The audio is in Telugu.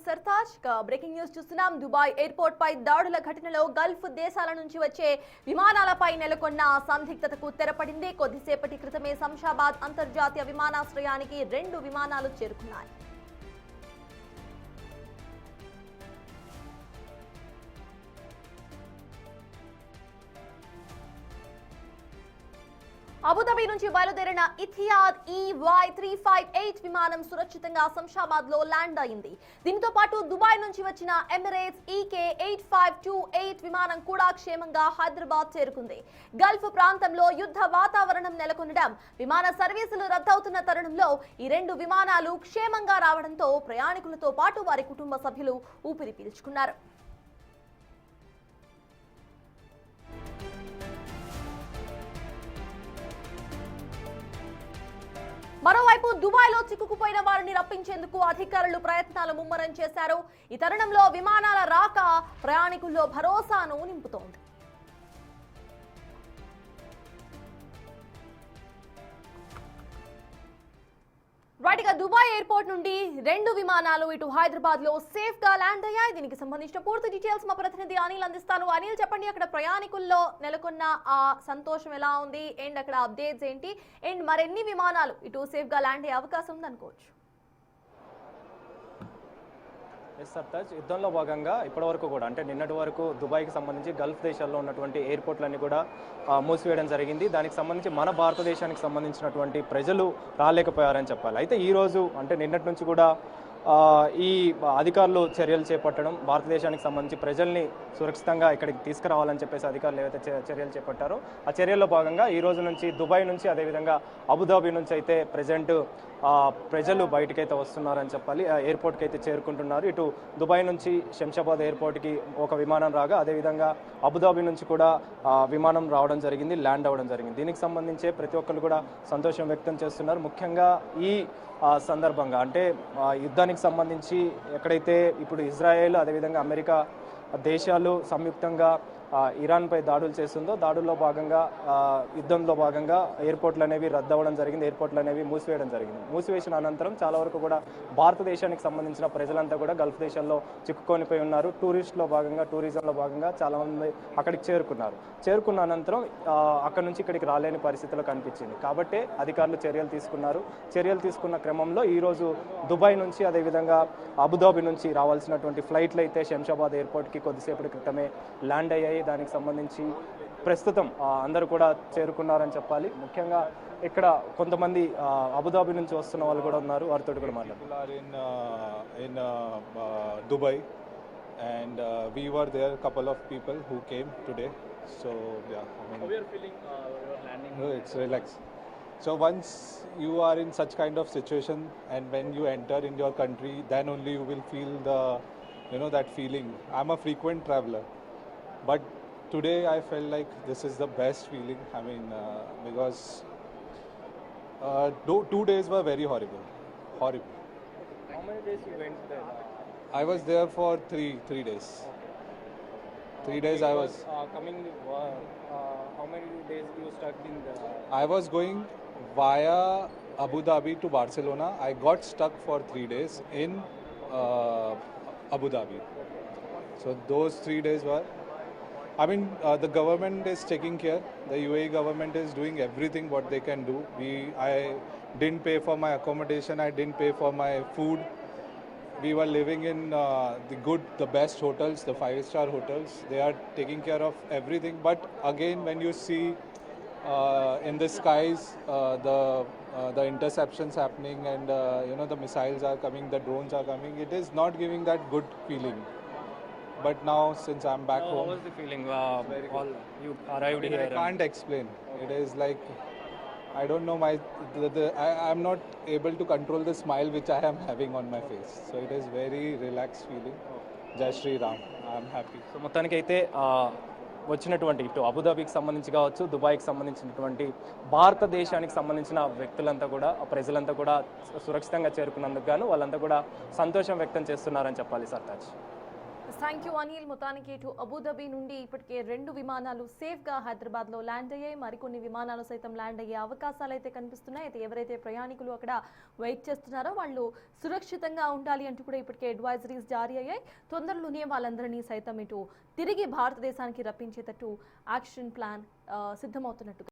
సర్తాజ్. బ్రేకింగ్ న్యూస్ చూస్తున్నాం. దుబాయ్ ఎయిర్పోర్ట్ పై దాడుల ఘటనలో గల్ఫ్ దేశాల నుంచి వచ్చే విమానాలపై నెలకొన్న సందిగ్ధతకు తెరపడింది. కొద్దిసేపటి క్రితమే శంషాబాద్ అంతర్జాతీయ విమానాశ్రయానికి 2 విమానాలు చేరుకున్నాయి. అబుదాబి నుంచి బయలుదేరిన ఇథియాద్ EY358 విమానం సురక్షితంగా శంషాబాద్ లో ల్యాండ్ అయింది. దీంతో పాటు దుబాయ్ నుంచి వచ్చిన ఎమిరేట్స్ EK8528 విమానం కూడా క్షేమంగా హైదరాబాద్ చేరుకుంది. గల్ఫ్ ప్రాంతంలో యుద్ధ వాతావరణం నెలకొనడం, విమాన సర్వీసులు రద్దవుతున్న తరుణంలో ఈ 2 విమానాలు క్షేమంగా రావడంతో ప్రయాణికులతో పాటు వారి కుటుంబ సభ్యులు ఊపిరి పీల్చుకున్నారు. మరోవైపు దుబాయ్లో చిక్కుకుపోయిన వారిని రప్పించేందుకు అధికారులు ప్రయత్నాలు ముమ్మరం చేశారు. ఈ తరుణంలో విమానాల రాక ప్రయాణికుల్లో భరోసాను నింపుతోంది. రైట్గా దుబాయ్ ఎయిర్పోర్ట్ నుండి 2 విమానాలు ఇటు హైదరాబాద్ లో సేఫ్ గా ల్యాండ్ అయ్యాయి. దీనికి సంబంధించిన పూర్తి డీటెయిల్స్ మా ప్రతినిధి అనిల్ అందిస్తాను. అనిల్, చెప్పండి, అక్కడ ప్రయాణికుల్లో నెలకొన్న ఆ సంతోషం ఎలా ఉంది అండ్ అక్కడ అప్డేట్స్ ఏంటి అండ్ మరెన్ని విమానాలు ఇటు సేఫ్ గా ల్యాండ్ అయ్యే అవకాశం ఉందనుకోవచ్చు? ఎస్ సర్తాజ్, యుద్ధంలో భాగంగా ఇప్పటివరకు కూడా అంటే నిన్నటి వరకు దుబాయ్కి సంబంధించి గల్ఫ్ దేశాల్లో ఉన్నటువంటి ఎయిర్పోర్ట్లన్నీ కూడా మూసివేయడం జరిగింది. దానికి సంబంధించి మన భారతదేశానికి సంబంధించినటువంటి ప్రజలు రాలేకపోయారని చెప్పాలి. అయితే ఈరోజు అంటే నిన్నటి నుంచి కూడా ఈ అధికారులు చర్యలు చేపట్టడం, భారతదేశానికి సంబంధించి ప్రజల్ని సురక్షితంగా ఇక్కడికి తీసుకురావాలని చెప్పేసి అధికారులు ఏవైతే చర్యలు చేపట్టారో ఆ చర్యల్లో భాగంగా ఈ రోజు నుంచి దుబాయ్ నుంచి అదేవిధంగా అబుదాబి నుంచి అయితే ప్రజలు బయటకైతే వస్తున్నారని చెప్పాలి. ఎయిర్పోర్ట్కి అయితే చేరుకుంటున్నారు. ఇటు దుబాయ్ నుంచి శంషాబాద్ ఎయిర్పోర్ట్కి ఒక విమానం రాగా అదేవిధంగా అబుదాబి నుంచి కూడా విమానం రావడం జరిగింది, ల్యాండ్ అవ్వడం జరిగింది. దీనికి సంబంధించి ప్రతి ఒక్కరు కూడా సంతోషం వ్యక్తం చేస్తున్నారు. ముఖ్యంగా ఈ సందర్భంగా అంటే యుద్ధానికి సంబంధించి ఎక్కడైతే ఇప్పుడు ఇజ్రాయెల్ అదేవిధంగా అమెరికా దేశాలు సంయుక్తంగా ఇరాన్పై దాడులు చేస్తుందో దాడుల్లో భాగంగా యుద్ధంలో భాగంగా ఎయిర్పోర్ట్లు అనేవి రద్దు అవ్వడం జరిగింది, ఎయిర్పోర్ట్లు అనేవి మూసివేయడం జరిగింది. మూసివేసిన అనంతరం చాలా వరకు కూడా భారతదేశానికి సంబంధించిన ప్రజలంతా కూడా గల్ఫ్ దేశాల్లో చిక్కుకొనిపోయి ఉన్నారు. టూరిజంలో భాగంగా చాలామంది అక్కడికి చేరుకున్న అనంతరం అక్కడ నుంచి ఇక్కడికి రాలేని పరిస్థితులు కనిపించింది. కాబట్టే అధికారులు చర్యలు తీసుకున్న క్రమంలో ఈరోజు దుబాయ్ నుంచి అదేవిధంగా అబుదాబి నుంచి రావాల్సినటువంటి ఫ్లైట్లు అయితే శంషాబాద్ ఎయిర్పోర్ట్కి కొద్దిసేపటి క్రితమే ల్యాండ్ అయ్యాయి. దానికి సంబంధించి ప్రస్తుతం అందరూ కూడా చేరుకున్నారని చెప్పాలి. ముఖ్యంగా ఇక్కడ కొంతమంది అబుదాబి నుంచి వస్తున్న వాళ్ళు కూడా ఉన్నారు, వారితో కూడా మాట్లాడారు. In Dubai and we were there, a couple of people who came today. So yeah, I mean, how you are feeling your landing? No, it's relaxed. So once you are in such kind of situation and when you enter in your country, then only you will feel that feeling. I'm a frequent traveler, but today I felt like this is the best feeling. I mean, because 2 days were very horrible. How many days you went there? I was there for 3 days. 3 days I was coming. How many days you stuck in the? I was going via Abu Dhabi to Barcelona. I got stuck for 3 days in Abu Dhabi. So those 3 days were, I mean, the government is taking care. The UAE government is doing everything what they can do. I didn't pay for my accommodation. I didn't pay for my food. We were living in the best hotels, the 5-star hotels. They are taking care of everything. But again, when you see in the skies the interceptions happening and the missiles are coming, the drones are coming, it is not giving that good feeling. But now, since I'm back home, how was the feeling? You arrived here. I can't explain. It is like, I don't know, I'm not able to control the smile which I am having on my face. So it is very relaxed feeling. Jai Shri Ram. I'm happy. So మొత్తానికి అయితే వచ్చినటువంటి ఇటు అబుదాబికి సంబంధించి కావచ్చు, దుబాయ్కి సంబంధించినటువంటి భారతదేశానికి సంబంధించిన వ్యక్తులంతా కూడా ప్రజలంతా కూడా సురక్షితంగా చేరుకున్నందుకు గాను వాళ్ళంతా కూడా సంతోషం వ్యక్తం చేస్తున్నారని చెప్పాలి. సర్తాజ్. Thank you Anil. మొత్తానికి ఇటు అబుదాబి నుండి ఇప్పటికే 2 విమానాలు సేఫ్గా హైదరాబాద్లో ల్యాండ్ అయ్యాయి. మరికొన్ని విమానాలు సైతం ల్యాండ్ అయ్యే అవకాశాలు అయితే కనిపిస్తున్నాయి. అయితే ఎవరైతే ప్రయాణికులు అక్కడ వెయిట్ చేస్తున్నారో వాళ్ళు సురక్షితంగా ఉండాలి అంటూ కూడా ఇప్పటికే అడ్వైజరీస్ జారీ అయ్యాయి. తొందరలోనే వాళ్ళందరినీ సైతం ఇటు తిరిగి భారతదేశానికి రప్పించేటట్టు యాక్షన్ ప్లాన్ సిద్ధమవుతున్నట్టు